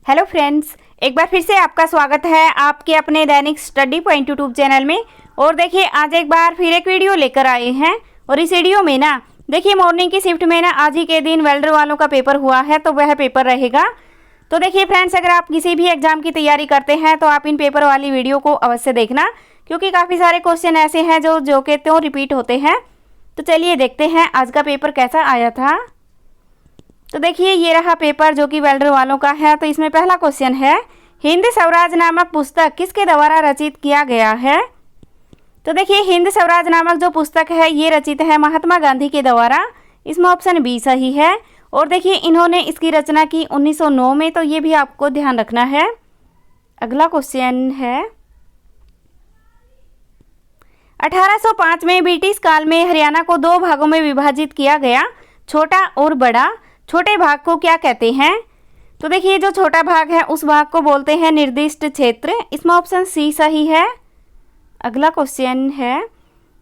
Hello friends, एक बार फिर से आपका स्वागत है आपके अपने दैनिक स्टडी पॉइंट यूट्यूब चैनल में। और देखिए आज एक बार फिर एक वीडियो लेकर आए हैं। और इस वीडियो में ना देखिए मॉर्निंग की शिफ्ट में ना आज ही के दिन वेल्डर वालों का पेपर हुआ है, तो वह पेपर रहेगा। तो देखिए फ्रेंड्स, अगर आप किसी भी एग्जाम की तैयारी करते हैं तो आप इन पेपर वाली वीडियो को अवश्य देखना, क्योंकि काफ़ी सारे क्वेश्चन ऐसे हैं जो कि त्यों रिपीट होते हैं। तो चलिए देखते हैं आज का पेपर कैसा आया था। तो देखिए ये रहा पेपर जो कि वेल्डर वालों का है। तो इसमें पहला क्वेश्चन है, हिंद स्वराज नामक पुस्तक किसके द्वारा रचित किया गया है। तो देखिए हिंद स्वराज नामक जो पुस्तक है ये रचित है महात्मा गांधी के द्वारा। इसमें ऑप्शन बी सही है। और देखिए इन्होंने इसकी रचना की 1909 में, तो ये भी आपको ध्यान रखना है। अगला क्वेश्चन है, 1805 में ब्रिटिश काल में हरियाणा को दो भागों में विभाजित किया गया, छोटा और बड़ा। छोटे भाग को क्या कहते हैं। तो देखिए जो छोटा भाग है उस भाग को बोलते हैं निर्दिष्ट क्षेत्र। इसमें ऑप्शन सी सही है। अगला क्वेश्चन है,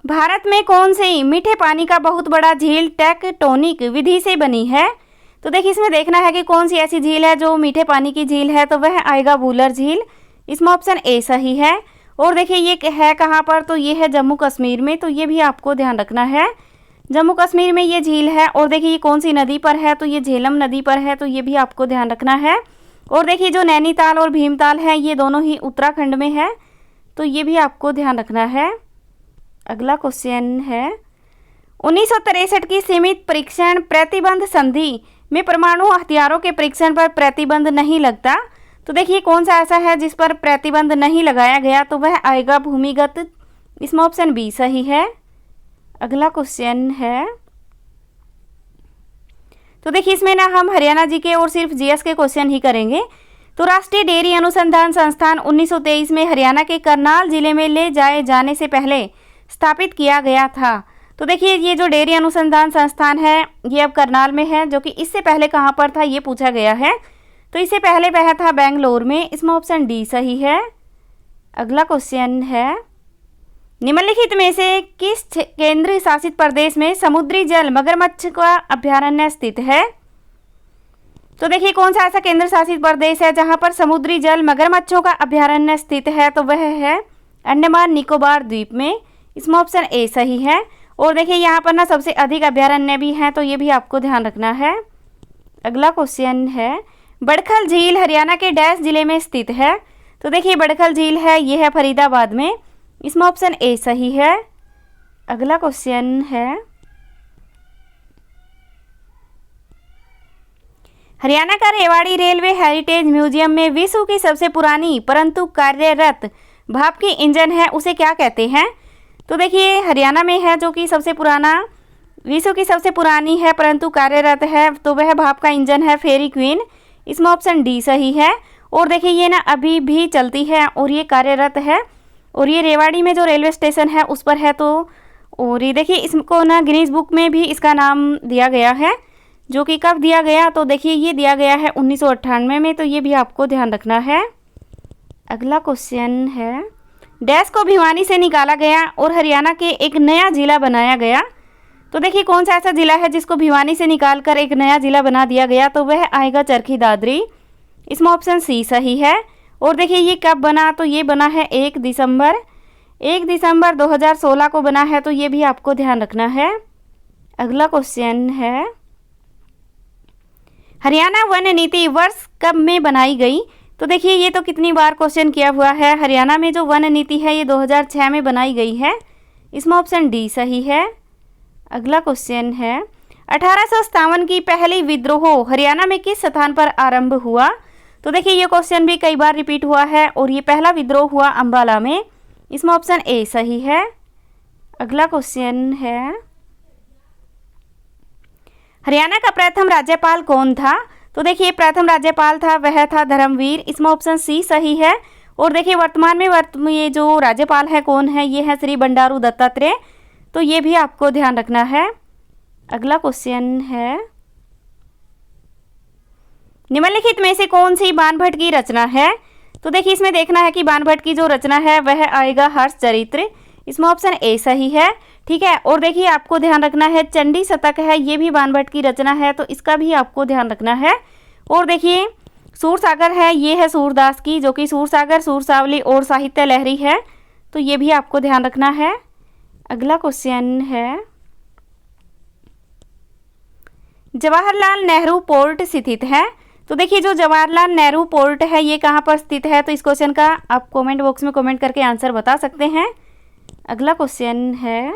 भारत में कौन सी मीठे पानी का बहुत बड़ा झील टेक्टोनिक विधि से बनी है। तो देखिए इसमें देखना है कि कौन सी ऐसी झील है जो मीठे पानी की झील है, तो वह आएगा वूलर झील। इसमें ऑप्शन ए सही है। और देखिए ये है कहाँ पर, तो ये है जम्मू कश्मीर में, तो ये भी आपको ध्यान रखना है। जम्मू कश्मीर में ये झील है। और देखिए ये कौन सी नदी पर है, तो ये झेलम नदी पर है, तो ये भी आपको ध्यान रखना है। और देखिए जो नैनीताल और भीमताल है ये दोनों ही उत्तराखंड में है, तो ये भी आपको ध्यान रखना है। अगला क्वेश्चन है, 1963 की सीमित परीक्षण प्रतिबंध संधि में परमाणु हथियारों के परीक्षण पर प्रतिबंध नहीं लगता। तो देखिए कौन सा ऐसा है जिस पर प्रतिबंध नहीं लगाया गया, तो वह आएगा भूमिगत। इसमें ऑप्शन बी सही है। अगला क्वेश्चन है, तो देखिए इसमें ना हम हरियाणा जी के और सिर्फ जीएस के क्वेश्चन ही करेंगे। तो राष्ट्रीय डेयरी अनुसंधान संस्थान 1923 में हरियाणा के करनाल जिले में ले जाए जाने से पहले स्थापित किया गया था। तो देखिए ये जो डेयरी अनुसंधान संस्थान है ये अब करनाल में है, जो कि इससे पहले कहाँ पर था ये पूछा गया है। तो इससे पहले वह था बेंगलोर में। इसमें ऑप्शन डी सही है। अगला क्वेश्चन है, निम्नलिखित में से किस केंद्र शासित प्रदेश में समुद्री जल मगरमच्छ का अभ्यारण्य स्थित है। तो देखिए कौन सा ऐसा केंद्र शासित प्रदेश है जहां पर समुद्री जल मगरमच्छों का अभ्यारण्य स्थित है, तो वह है अंडमान निकोबार द्वीप में। इसमें ऑप्शन ए सही है। और देखिए यहाँ पर ना सबसे अधिक अभ्यारण्य भी हैं, तो ये भी आपको ध्यान रखना है। अगला क्वेश्चन है, बड़खल झील हरियाणा के डैश जिले में स्थित है। तो देखिए बड़खल झील है ये है फरीदाबाद में। इसमें ऑप्शन ए सही है। अगला क्वेश्चन है, हरियाणा का रेवाड़ी रेलवे हेरिटेज म्यूजियम में विश्व की सबसे पुरानी परंतु कार्यरत भाप की इंजन है, उसे क्या कहते हैं। तो देखिए हरियाणा में है जो कि सबसे पुराना, विश्व की सबसे पुरानी है परंतु कार्यरत है, तो वह भाप का इंजन है फेरी क्वीन। इसमें ऑप्शन डी सही है। और देखिए ये ना अभी भी चलती है और ये कार्यरत है। और ये रेवाड़ी में जो रेलवे स्टेशन है उस पर है। तो और ये देखिए इसको ना गिनीज बुक में भी इसका नाम दिया गया है, जो कि कब दिया गया, तो देखिए ये दिया गया है 1998 में, तो ये भी आपको ध्यान रखना है। अगला क्वेश्चन है, डैश को भिवानी से निकाला गया और हरियाणा के एक नया जिला बनाया गया। तो देखिए कौन सा ऐसा जिला है जिसको भिवानी से निकाल कर एक नया जिला बना दिया गया, तो वह आएगा चरखी दादरी। इसमें ऑप्शन सी सही है। और देखिए ये कब बना, तो ये बना है 1 दिसंबर 2016 को बना है, तो ये भी आपको ध्यान रखना है। अगला क्वेश्चन है, हरियाणा वन नीति वर्ष कब में बनाई गई। तो देखिए ये तो कितनी बार क्वेश्चन किया हुआ है। हरियाणा में जो वन नीति है ये 2006 में बनाई गई है। इसमें ऑप्शन डी सही है। अगला क्वेश्चन है, 1857 की पहली विद्रोह हरियाणा में किस स्थान पर आरंभ हुआ। तो देखिए ये क्वेश्चन भी कई बार रिपीट हुआ है और ये पहला विद्रोह हुआ अंबाला में। इसमें ऑप्शन ए सही है। अगला क्वेश्चन है, हरियाणा का प्रथम राज्यपाल कौन था। तो देखिए प्रथम राज्यपाल था वह था धर्मवीर। इसमें ऑप्शन सी सही है। और देखिए वर्तमान में ये जो राज्यपाल है कौन है, ये है श्री बंडारू दत्तात्रेय, तो ये भी आपको ध्यान रखना है। अगला क्वेश्चन है, निम्नलिखित में से कौन सी बाणभट्ट की रचना है। तो देखिए इसमें देखना है कि बाणभट्ट की जो रचना है वह आएगा हर्ष चरित्र। इसमें ऑप्शन ए सही है। ठीक है। और देखिए आपको ध्यान रखना है चंडी शतक है ये भी बाणभट्ट की रचना है, तो इसका भी आपको ध्यान रखना है। और देखिए सूरसागर है, ये है सूरदास की, जो कि सूरसागर, सूरसावली और साहित्य लहरी है, तो ये भी आपको ध्यान रखना है। अगला क्वेश्चन है, जवाहरलाल नेहरू पोर्ट स्थित है। तो देखिए जो जवाहरलाल नेहरू पोर्ट है ये कहाँ पर स्थित है, तो इस क्वेश्चन का आप कमेंट बॉक्स में कमेंट करके आंसर बता सकते हैं। अगला क्वेश्चन है,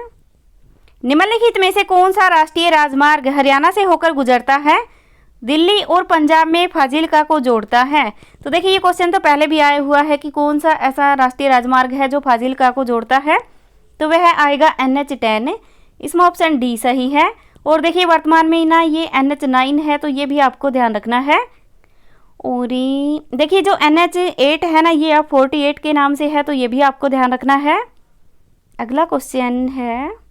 निम्नलिखित में से कौन सा राष्ट्रीय राजमार्ग हरियाणा से होकर गुजरता है, दिल्ली और पंजाब में फाजिल्का को जोड़ता है। तो देखिए ये क्वेश्चन तो पहले भी आया हुआ है कि कौन सा ऐसा राष्ट्रीय राजमार्ग है जो फाजिल्का को जोड़ता है, तो वह आएगा NH10। इसमें ऑप्शन डी सही है। और देखिए वर्तमान में ना ये NH9 है, तो ये भी आपको ध्यान रखना है। और देखिए जो NH8 है ना, ये अब 48 के नाम से है, तो ये भी आपको ध्यान रखना है। अगला क्वेश्चन है,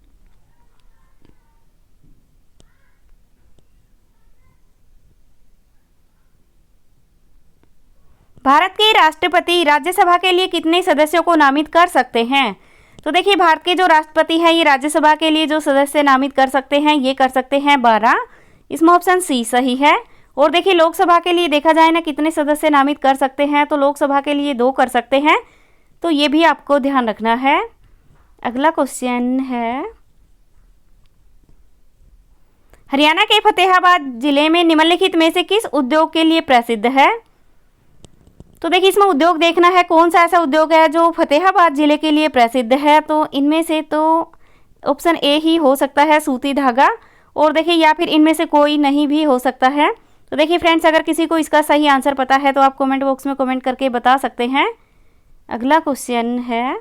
भारत के राष्ट्रपति राज्यसभा के लिए कितने सदस्यों को नामित कर सकते हैं। तो देखिए भारत के जो राष्ट्रपति हैं ये राज्यसभा के लिए जो सदस्य नामित कर सकते हैं ये कर सकते हैं 12। इसमें ऑप्शन सी सही है। और देखिए लोकसभा के लिए देखा जाए ना कितने सदस्य नामित कर सकते हैं, तो लोकसभा के लिए 2 कर सकते हैं, तो ये भी आपको ध्यान रखना है। अगला क्वेश्चन है, हरियाणा के फतेहाबाद जिले में निम्नलिखित में से किस उद्योग के लिए प्रसिद्ध है। तो देखिए इसमें उद्योग देखना है कौन सा ऐसा उद्योग है जो फतेहाबाद जिले के लिए प्रसिद्ध है, तो इनमें से तो ऑप्शन ए ही हो सकता है, सूती धागा। और देखिए या फिर इनमें से कोई नहीं भी हो सकता है। तो देखिए फ्रेंड्स अगर किसी को इसका सही आंसर पता है तो आप कमेंट बॉक्स में कमेंट करके बता सकते हैं। अगला क्वेश्चन है,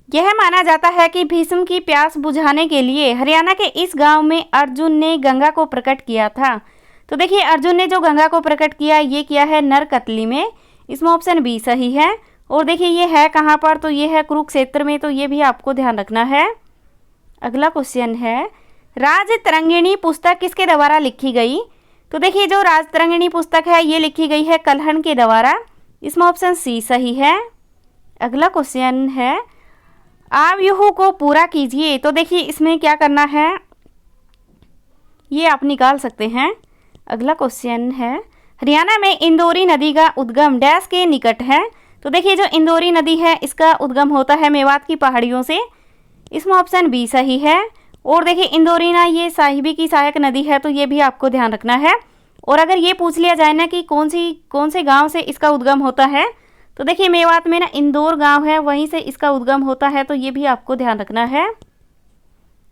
यह माना जाता है कि भीष्म की प्यास बुझाने के लिए हरियाणा के इस गांव में अर्जुन ने गंगा को प्रकट किया था। तो देखिए अर्जुन ने जो गंगा को प्रकट किया ये किया है नरकतली में। इसमें ऑप्शन बी सही है। और देखिए ये है कहाँ पर, तो ये है कुरुक्षेत्र में, तो ये भी आपको ध्यान रखना है। अगला क्वेश्चन है, राजतरंगिणी पुस्तक किसके द्वारा लिखी गई। तो देखिए जो राजतरंगिणी पुस्तक है ये लिखी गई है कल्हण के द्वारा। इसमें ऑप्शन सी सही है। अगला क्वेश्चन है, आवयुह को पूरा कीजिए। तो देखिए इसमें क्या करना है ये आप निकाल सकते हैं। अगला क्वेश्चन है, हरियाणा में इंदौरी नदी का उद्गम डैश के निकट है। तो देखिए जो इंदौरी नदी है इसका उद्गम होता है मेवात की पहाड़ियों से। इसमें ऑप्शन बी सही है। और देखिए इंदौरी ना ये साहिबी की सहायक नदी है, तो ये भी आपको ध्यान रखना है। और अगर ये पूछ लिया जाए ना कि कौन से गांव से इसका उद्गम होता है, तो देखिए मेवात में ना इंदौर गांव है, वहीं से इसका उद्गम होता है, तो ये भी आपको ध्यान रखना है।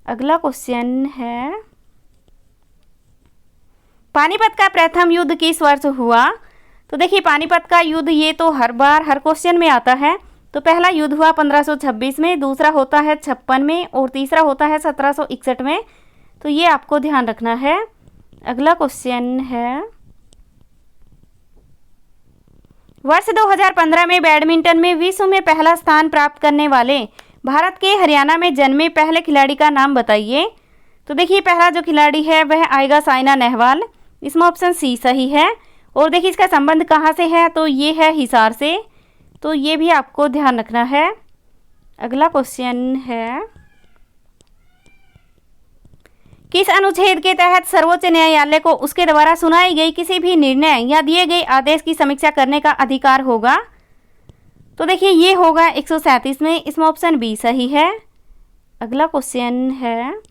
अगला क्वेश्चन है, पानीपत का प्रथम युद्ध किस वर्ष हुआ। तो देखिए पानीपत का युद्ध ये तो हर क्वेश्चन में आता है। तो पहला युद्ध हुआ 1526 में, दूसरा होता है 56 में और तीसरा होता है 1761 में, तो ये आपको ध्यान रखना है। अगला क्वेश्चन है, वर्ष 2015 में बैडमिंटन में विश्व में पहला स्थान प्राप्त करने वाले भारत के हरियाणा में जन्मे पहले खिलाड़ी का नाम बताइए। तो देखिए पहला जो खिलाड़ी है वह आएगा साइना नेहवाल। इसमें ऑप्शन सी सही है। और देखिए इसका संबंध कहाँ से है, तो ये है हिसार से, तो ये भी आपको ध्यान रखना है। अगला क्वेश्चन है, किस अनुच्छेद के तहत सर्वोच्च न्यायालय को उसके द्वारा सुनाई गई किसी भी निर्णय या दिए गए आदेश की समीक्षा करने का अधिकार होगा। तो देखिए ये होगा 137 में। इसमें ऑप्शन बी सही है। अगला क्वेश्चन है,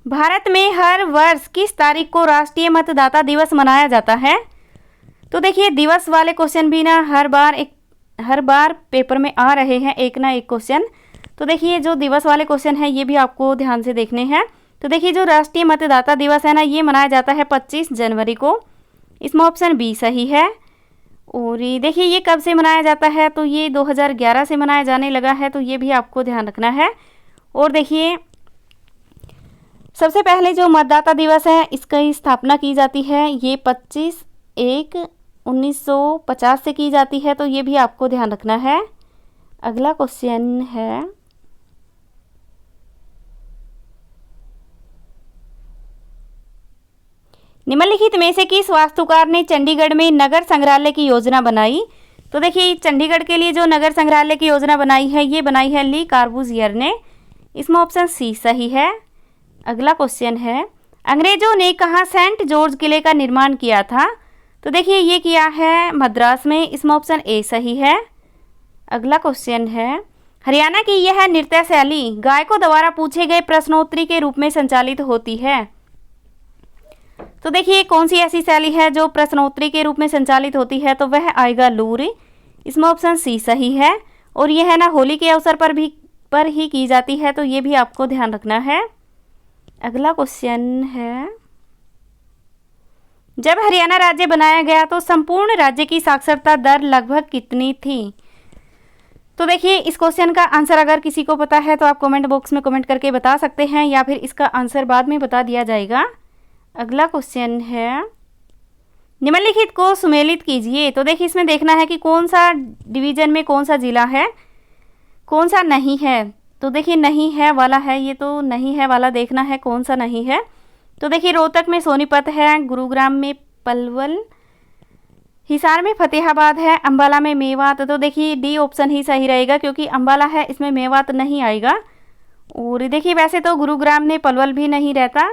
भारत में हर वर्ष किस तारीख को राष्ट्रीय मतदाता दिवस मनाया जाता है। तो देखिए दिवस वाले क्वेश्चन भी ना हर बार पेपर में आ रहे हैं एक ना एक क्वेश्चन। तो देखिए जो दिवस वाले क्वेश्चन है ये भी आपको ध्यान से देखने हैं। तो देखिए जो राष्ट्रीय मतदाता दिवस है ना ये मनाया जाता है 25 जनवरी को। इसमें ऑप्शन बी सही है। और ये देखिए ये कब से मनाया जाता है, तो ये 2011 से मनाया जाने लगा है, तो ये भी आपको ध्यान रखना है। और देखिए सबसे पहले जो मतदाता दिवस है इसकी स्थापना की जाती है ये 25/1/1950 से की जाती है, तो ये भी आपको ध्यान रखना है। अगला क्वेश्चन है, निम्नलिखित में से किस वास्तुकार ने चंडीगढ़ में नगर संग्रहालय की योजना बनाई। तो देखिए चंडीगढ़ के लिए जो नगर संग्रहालय की योजना बनाई है ये बनाई है ली कार्बूजियर ने। इसमें ऑप्शन सी सही है। अगला क्वेश्चन है, अंग्रेजों ने कहाँ सेंट जॉर्ज किले का निर्माण किया था? तो देखिए ये किया है मद्रास में, इसमें ऑप्शन ए सही है। अगला क्वेश्चन है, हरियाणा की यह नृत्य शैली गायकों द्वारा पूछे गए प्रश्नोत्तरी के रूप में संचालित होती है। तो देखिए कौन सी ऐसी शैली है जो प्रश्नोत्तरी के रूप में संचालित होती है? तो वह आएगा लूर, इसमें ऑप्शन सी सही है। और यह है ना होली के अवसर पर ही की जाती है, तो ये भी आपको ध्यान रखना है। अगला क्वेश्चन है, जब हरियाणा राज्य बनाया गया तो संपूर्ण राज्य की साक्षरता दर लगभग कितनी थी? तो देखिए इस क्वेश्चन का आंसर अगर किसी को पता है तो आप कमेंट बॉक्स में कमेंट करके बता सकते हैं, या फिर इसका आंसर बाद में बता दिया जाएगा। अगला क्वेश्चन है, निम्नलिखित को सुमेलित कीजिए। तो देखिए इसमें देखना है कि कौन सा डिवीजन में कौन सा जिला है, कौन सा नहीं है। तो देखिए नहीं है वाला है, ये तो नहीं है वाला देखना है कौन सा नहीं है। तो देखिए रोहतक में सोनीपत है, गुरुग्राम में पलवल, हिसार में फतेहाबाद है, अंबाला में मेवात। तो देखिए डी ऑप्शन ही सही रहेगा क्योंकि अंबाला है, इसमें मेवात नहीं आएगा। और देखिए वैसे तो गुरुग्राम में पलवल भी नहीं रहता,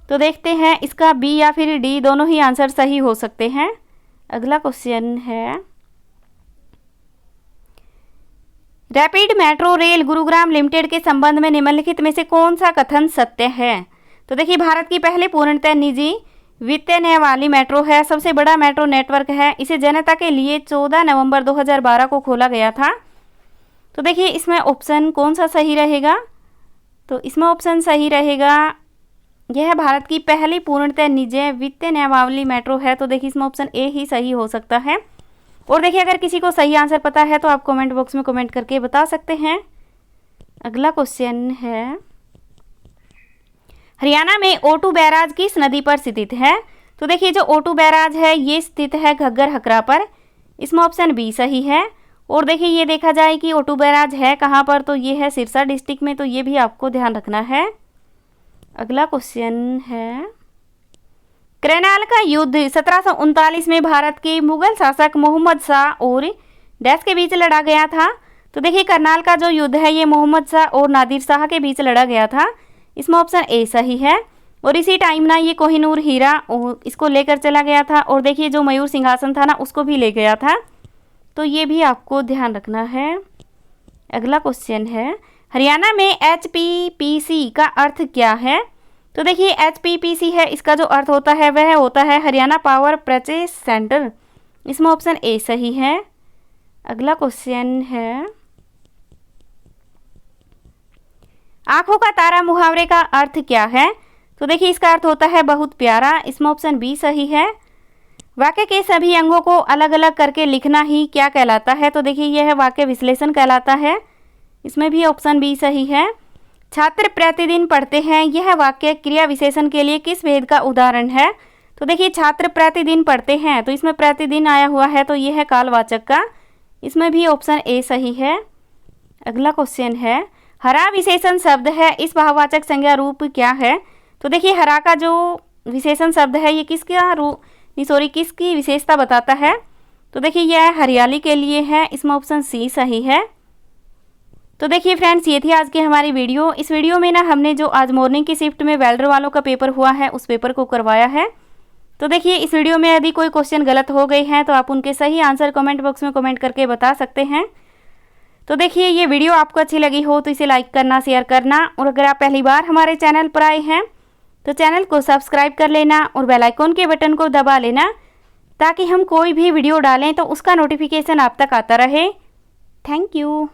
तो देखते हैं इसका बी या फिर डी दोनों ही आंसर सही हो सकते हैं। अगला क्वेश्चन है, rapid metro rail Gurugram limited के संबंध में निम्नलिखित में से कौन सा कथन सत्य है? तो देखिए भारत की पहली पूर्णतः निजी वित्तीय वाली मेट्रो है, सबसे बड़ा मेट्रो नेटवर्क है। इसे जनता के लिए 14 नवंबर 2012 को खोला गया था। तो देखिए इसमें ऑप्शन कौन सा सही रहेगा? तो इसमें ऑप्शन सही रहेगा, यह भारत की पहली पूर्णतः निजी वित्तीय न्यायावली मेट्रो है। तो देखिए इसमें ऑप्शन ए ही सही हो सकता है। और देखिए अगर किसी को सही आंसर पता है तो आप कमेंट बॉक्स में कमेंट करके बता सकते हैं। अगला क्वेश्चन है, हरियाणा में ओटू बैराज किस नदी पर स्थित है? तो देखिए जो ओटू बैराज है ये स्थित है घग्गर हकरा पर, इसमें ऑप्शन बी सही है। और देखिए ये देखा जाए कि ओटू बैराज है कहाँ पर, तो ये है सिरसा डिस्ट्रिक्ट में, तो ये भी आपको ध्यान रखना है। अगला क्वेश्चन है, करनाल का युद्ध 1739 में भारत के मुगल शासक मोहम्मद शाह और डैश के बीच लड़ा गया था। तो देखिए करनाल का जो युद्ध है ये मोहम्मद शाह और नादिर शाह के बीच लड़ा गया था, इसमें ऑप्शन ए सही है। और इसी टाइम ना ये कोहिनूर हीरा और इसको लेकर चला गया था, और देखिए जो मयूर सिंहासन था ना उसको भी ले गया था, तो ये भी आपको ध्यान रखना है। अगला क्वेश्चन है, हरियाणा में HPPC का अर्थ क्या है? तो देखिए HPPC है, इसका जो अर्थ होता है वह होता है हरियाणा पावर परचेज सेंटर, इसमें ऑप्शन ए सही है। अगला क्वेश्चन है, आंखों का तारा मुहावरे का अर्थ क्या है? तो देखिए इसका अर्थ होता है बहुत प्यारा, इसमें ऑप्शन बी सही है। वाक्य के सभी अंगों को अलग अलग करके लिखना ही क्या कहलाता है? तो देखिए यह वाक्य विश्लेषण कहलाता है, इसमें भी ऑप्शन बी सही है। छात्र प्रतिदिन पढ़ते हैं, यह वाक्य क्रिया विशेषण के लिए किस भेद का उदाहरण है? तो देखिए छात्र प्रतिदिन पढ़ते हैं, तो इसमें प्रतिदिन आया हुआ है, तो यह है कालवाचक का, इसमें भी ऑप्शन ए सही है। अगला क्वेश्चन है, हरा विशेषण शब्द है, इस भाववाचक संज्ञा रूप क्या है? तो देखिए हरा का जो विशेषण शब्द है ये किसकी विशेषता बताता है? तो देखिए यह हरियाली के लिए है, इसमें ऑप्शन सी सही है। तो देखिए फ्रेंड्स ये थी आज की हमारी वीडियो। इस वीडियो में ना हमने जो आज मॉर्निंग की शिफ्ट में वेल्डर वालों का पेपर हुआ है उस पेपर को करवाया है। तो देखिए इस वीडियो में यदि कोई क्वेश्चन गलत हो गए हैं तो आप उनके सही आंसर कमेंट बॉक्स में कमेंट करके बता सकते हैं। तो देखिए ये वीडियो आपको अच्छी लगी हो तो इसे लाइक करना, शेयर करना, और अगर आप पहली बार हमारे चैनल पर आए हैं तो चैनल को सब्सक्राइब कर लेना और बेल आइकन के बटन को दबा लेना, ताकि हम कोई भी वीडियो डालें तो उसका नोटिफिकेशन आप तक आता रहे। Thank you.